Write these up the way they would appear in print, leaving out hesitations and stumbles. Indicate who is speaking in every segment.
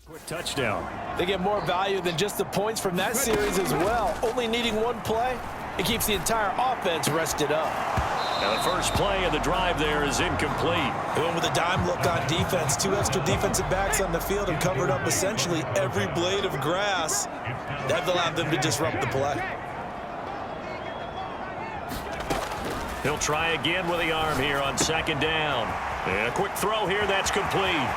Speaker 1: Quick touchdown.
Speaker 2: They get more value than just the points from that series as well. Only needing one play, it keeps the entire offense rested up.
Speaker 1: And the first play of the drive there is incomplete.
Speaker 2: They went with a dime look on defense. 2 extra defensive backs on the field and covered up essentially every blade of grass. That allowed them to disrupt the play.
Speaker 1: He'll try again with the arm here on second down. And a quick throw here, that's complete.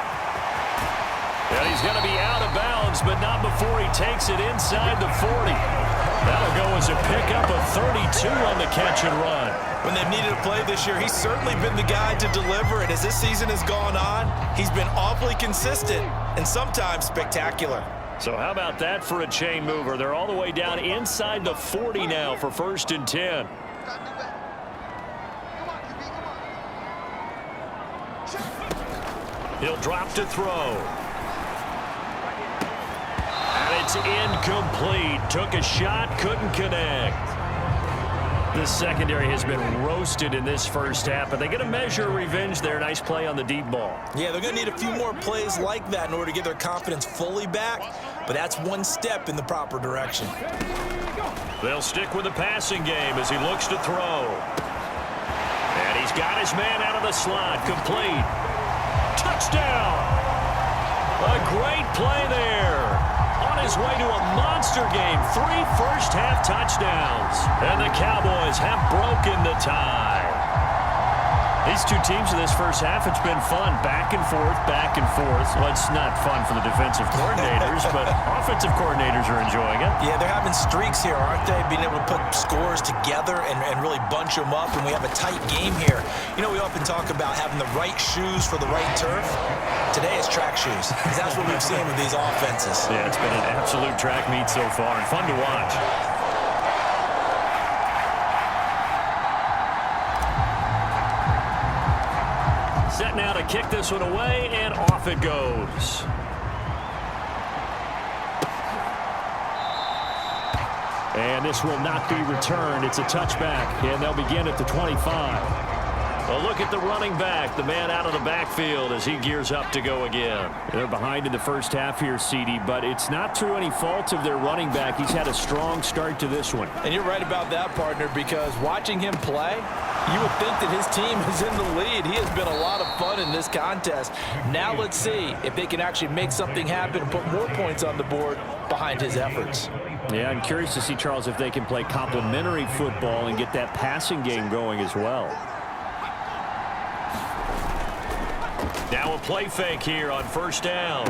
Speaker 1: And he's going to be out of bounds, but not before he takes it inside the 40. That'll go as a pickup of 32 on the catch and run.
Speaker 2: When they've needed a play this year, he's certainly been the guy to deliver. And as this season has gone on, he's been awfully consistent and sometimes spectacular.
Speaker 1: So how about that for a chain mover? They're all the way down inside the 40 now for 1st and 10. He'll drop to throw. And it's incomplete. Took a shot, couldn't connect. The secondary has been roasted in this first half, but they get a measure of revenge there. Nice play on the deep ball.
Speaker 2: Yeah, they're going to need a few more plays like that in order to get their confidence fully back, but that's one step in the proper direction.
Speaker 1: They'll stick with the passing game as he looks to throw. And he's got his man out of the slot, complete. Touchdown! A great play there. On his way to a monster game. 3 first-half touchdowns. And the Cowboys have broken the tie. These two teams in this first half, it's been fun. Back and forth, back and forth. Well, it's not fun for the defensive coordinators, but offensive coordinators are enjoying it.
Speaker 2: Yeah, they're having streaks here, aren't they? Being able to put scores together and really bunch them up, and we have a tight game here. You know, we often talk about having the right shoes for the right turf. Today it's track shoes, because that's what we've seen with these offenses.
Speaker 1: Yeah, it's been an absolute track meet so far, and fun to watch. Set now to kick this one away, and off it goes. And this will not be returned. It's a touchback, and they'll begin at the 25. Well, look at the running back, the man out of the backfield as he gears up to go again. They're behind in the first half here, CD, but it's not through any fault of their running back. He's had a strong start to this one.
Speaker 2: And you're right about that, partner, because watching him play, you would think that his team is in the lead. He has been a lot of fun in this contest. Now let's see if they can actually make something happen and put more points on the board behind his efforts.
Speaker 1: Yeah, I'm curious to see, Charles, if they can play complementary football and get that passing game going as well. Now a play fake here on first down.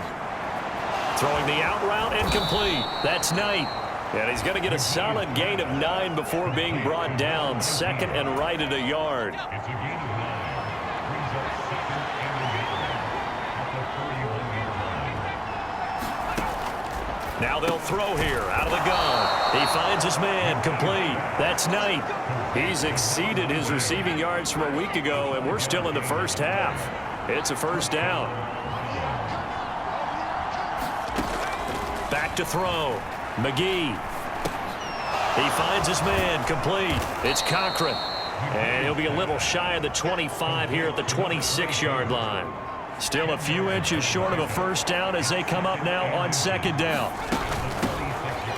Speaker 1: Throwing the out route and complete. That's Knight. And he's going to get a solid gain of 9 before being brought down. 2nd and right at a yard. Now they'll throw here out of the gun. He finds his man, complete. That's Knight. He's exceeded his receiving yards from a week ago, and we're still in the first half. It's a first down. Back to throw. McGee. He finds his man, complete. It's Cochran. And he'll be a little shy of the 25 here at the 26-yard line. Still a few inches short of a first down as they come up now on second down.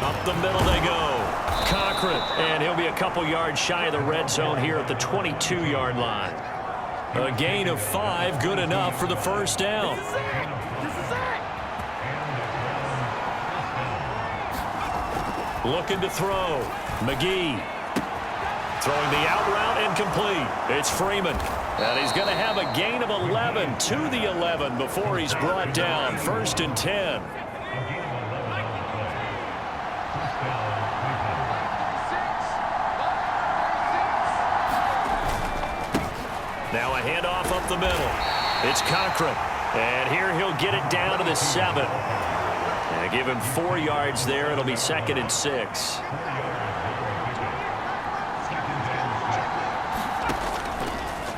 Speaker 1: Up the middle they go. Cochran. And he'll be a couple yards shy of the red zone here at the 22-yard line. A gain of 5, good enough for the first down. Looking to throw. McGee. Throwing the out route and complete. It's Freeman. And he's going to have a gain of 11 to the 11 before he's brought down. 1st and 10. Now a handoff up the middle. It's Cochran. And here he'll get it down to the 7. And give him 4 yards there. It'll be 2nd and 6.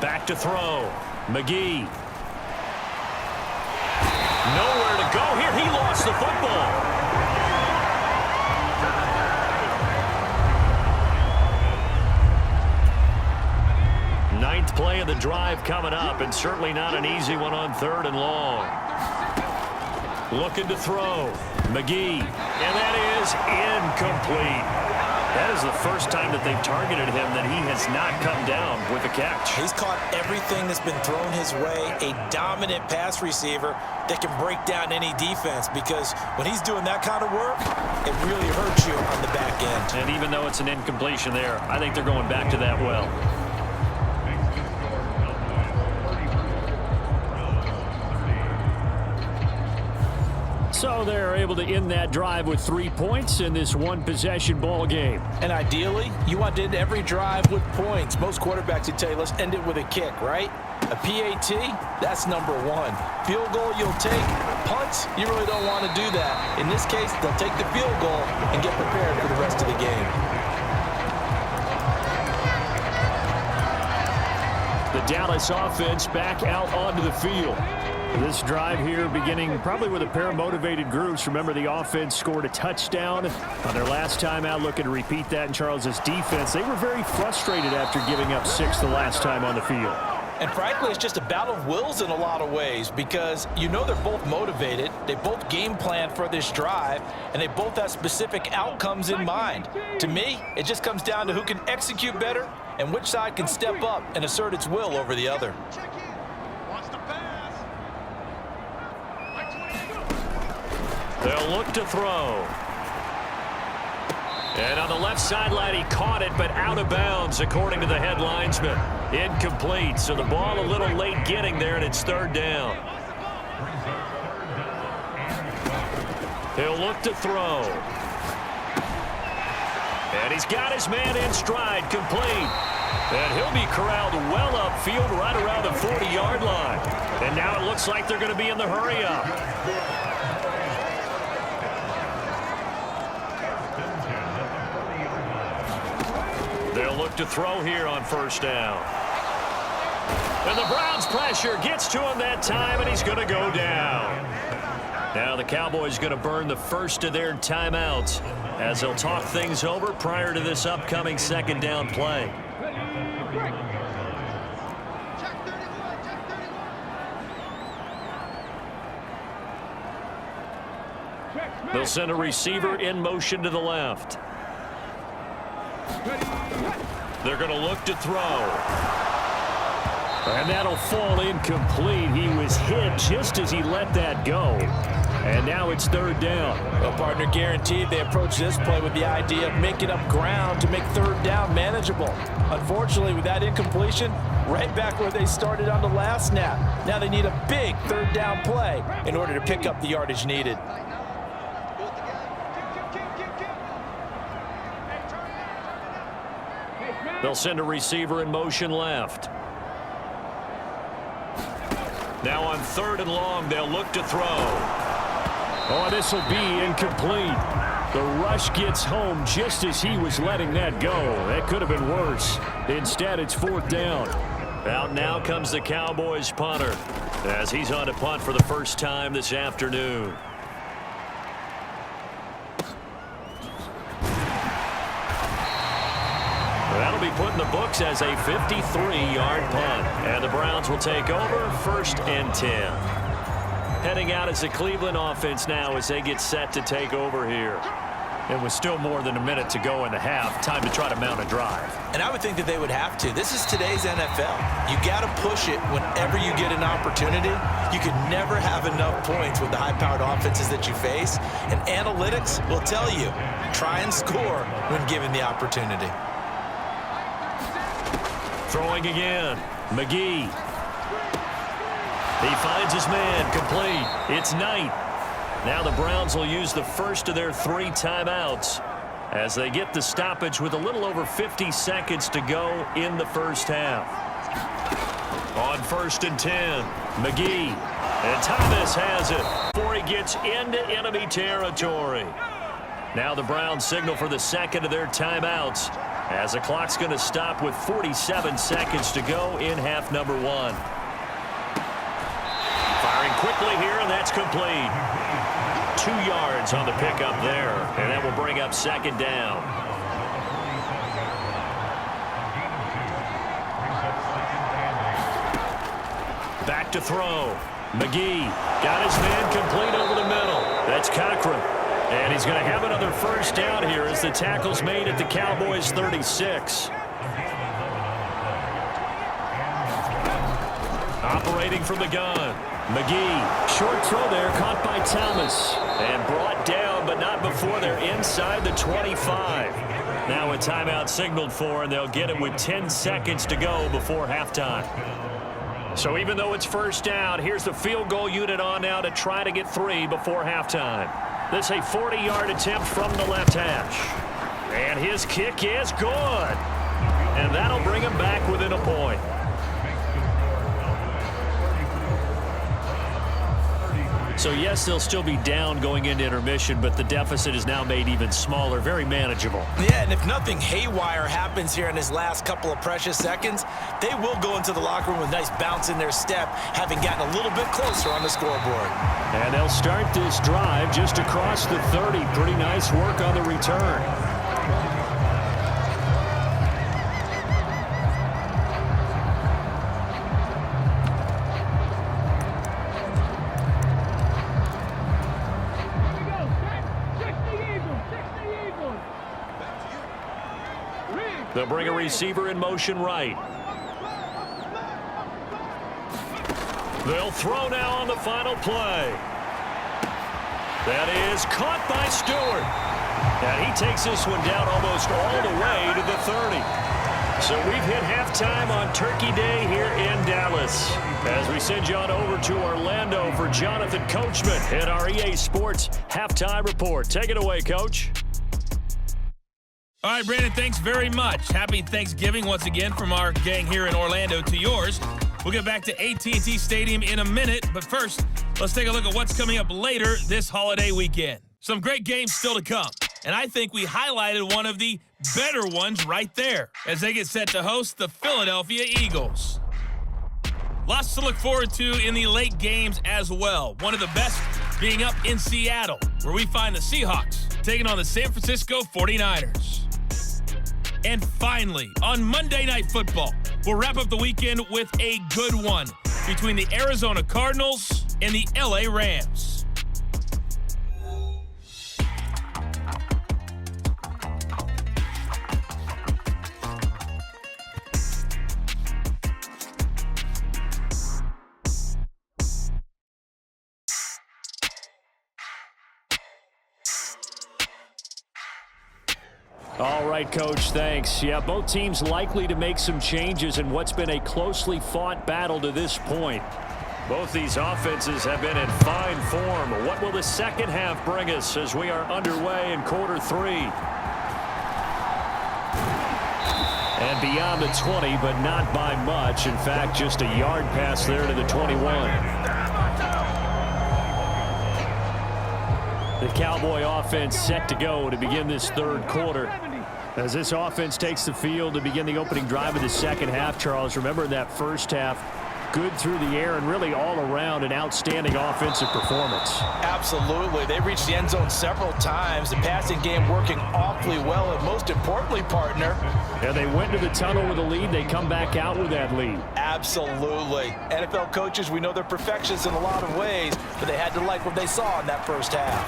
Speaker 1: Back to throw. McGee. Nowhere to go here. He lost the football. Ninth play of the drive coming up, and certainly not an easy one on 3rd and long. Looking to throw. McGee. And that is incomplete. That is the first time that they've targeted him that he has not come down with a catch.
Speaker 2: He's caught everything that's been thrown his way. A dominant pass receiver that can break down any defense, because when he's doing that kind of work, it really hurts you on the back end.
Speaker 1: And even though it's an incompletion there, I think they're going back to that well. So they're able to end that drive with 3 points in this one-possession ball game.
Speaker 2: And ideally, you want to end every drive with points. Most quarterbacks would tell you, let's end it with a kick, right? A PAT, that's number one. Field goal, you'll take. Punts, you really don't want to do that. In this case, they'll take the field goal and get prepared for the rest of the game.
Speaker 1: The Dallas offense back out onto the field. This drive here beginning probably with a pair of motivated groups. Remember, the offense scored a touchdown on their last time out. Looking to repeat that in Charles's defense. They were very frustrated after giving up 6 the last time on the field.
Speaker 2: And frankly, it's just a battle of wills in a lot of ways, because you know they're both motivated. They both game plan for this drive, and they both have specific outcomes in mind. To me, it just comes down to who can execute better and which side can step up and assert its will over the other.
Speaker 1: They'll look to throw. And on the left sideline, he caught it, but out of bounds, according to the head linesman. Incomplete, so the ball a little late getting there, and it's 3rd down. He'll look to throw. And he's got his man in stride, complete. And he'll be corralled well upfield right around the 40-yard line. And now it looks like they're going to be in the hurry-up. They'll look to throw here on 1st down. And the Browns' pressure gets to him that time, and he's going to go down. Now the Cowboys going to burn the first of their timeouts as they'll talk things over prior to this upcoming 2nd down play. They'll send a receiver in motion to the left. They're going to look to throw. And that'll fall incomplete. He was hit just as he let that go. And now it's 3rd down.
Speaker 2: Well, partner, guaranteed they approach this play with the idea of making up ground to make 3rd down manageable. Unfortunately, with that incompletion, right back where they started on the last snap. Now they need a big 3rd down play in order to pick up the yardage needed.
Speaker 1: They'll send a receiver in motion left. Now on 3rd and long, they'll look to throw. Oh, this will be incomplete. The rush gets home just as he was letting that go. That could have been worse. Instead, it's 4th down. Out now comes the Cowboys punter as he's on to punt for the first time this afternoon. That'll be put in the books as a 53-yard punt. And the Browns will take over 1st and 10. Heading out as the Cleveland offense now as they get set to take over here. And with still more than a minute to go in the half, time to try to mount a drive.
Speaker 2: And I would think that they would have to. This is today's NFL. You got to push it whenever you get an opportunity. You can never have enough points with the high-powered offenses that you face. And analytics will tell you, try and score when given the opportunity.
Speaker 1: Throwing again. McGee. He finds his man, complete. It's Knight. Now the Browns will use the first of their 3 timeouts as they get the stoppage with a little over 50 seconds to go in the first half. On 1st and 10, McGee. And Thomas has it before he gets into enemy territory. Now the Browns signal for the second of their timeouts as the clock's going to stop with 47 seconds to go in half number 1. Firing quickly here, and that's complete. 2 yards on the pickup there, and that will bring up 2nd down. Back to throw. McGee got his man complete over the middle. That's Cochran. And he's going to have another first down here as the tackle's made at the Cowboys' 36. Operating from the gun. McGee, short throw there, caught by Thomas. And brought down, but not before they're inside the 25. Now a timeout signaled for, and they'll get it with 10 seconds to go before halftime. So even though it's first down, here's the field goal unit on now to try to get 3 before halftime. This a 40-yard attempt from the left hash. And his kick is good. And that'll bring him back within a point. So, yes, they'll still be down going into intermission, but the deficit is now made even smaller, very manageable.
Speaker 2: Yeah, and if nothing haywire happens here in his last couple of precious seconds, they will go into the locker room with a nice bounce in their step, having gotten a little bit closer on the scoreboard.
Speaker 1: And they'll start this drive just across the 30. Pretty nice work on the return. They'll bring a receiver in motion right. They'll throw now on the final play. That is caught by Stewart. And he takes this one down almost all the way to the 30. So we've hit halftime on Turkey Day here in Dallas. As we send you on over to Orlando for Jonathan Coachman in our EA Sports Halftime Report. Take it away, Coach.
Speaker 3: All right, Brandon, thanks very much. Happy Thanksgiving once again from our gang here in Orlando to yours. We'll get back to AT&T Stadium in a minute, but first, let's take a look at what's coming up later this holiday weekend. Some great games still to come, and I think we highlighted one of the better ones right there as they get set to host the Philadelphia Eagles. Lots to look forward to in the late games as well. One of the best being up in Seattle, where we find the Seahawks taking on the San Francisco 49ers. And finally, on Monday Night Football, we'll wrap up the weekend with a good one between the Arizona Cardinals and the LA Rams.
Speaker 1: All right, Coach, thanks. Yeah, both teams likely to make some changes in what's been a closely fought battle to this point. Both these offenses have been in fine form. What will the second half bring us as we are underway in quarter 3? And beyond the 20, but not by much. In fact, just a yard pass there to the 21. The Cowboy offense set to go to begin this third quarter. As this offense takes the field to begin the opening drive of the second half, Charles, remember that first half, good through the air and really all around an outstanding offensive performance.
Speaker 2: Absolutely. They reached the end zone several times. The passing game working awfully well, and most importantly, partner.
Speaker 1: And they went to the tunnel with a lead. They come back out with that lead.
Speaker 2: Absolutely. NFL coaches, we know they're perfectionists in a lot of ways, but they had to like what they saw in that first half.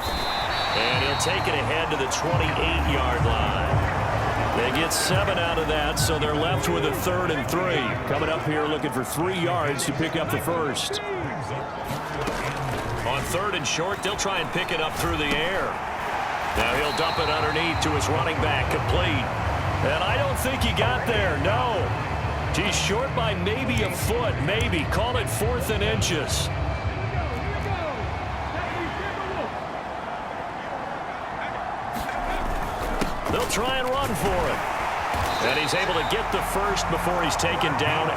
Speaker 1: And he'll take it ahead to the 28-yard line. They get 7 out of that, so they're left with a 3rd and 3. Coming up here looking for 3 yards to pick up the first. On 3rd and short, they'll try and pick it up through the air. Now he'll dump it underneath to his running back, complete. And I don't think he got there, no. He's short by maybe a foot, maybe. Call it 4th and inches. They'll try and run for it. And he's able to get the first before he's taken down at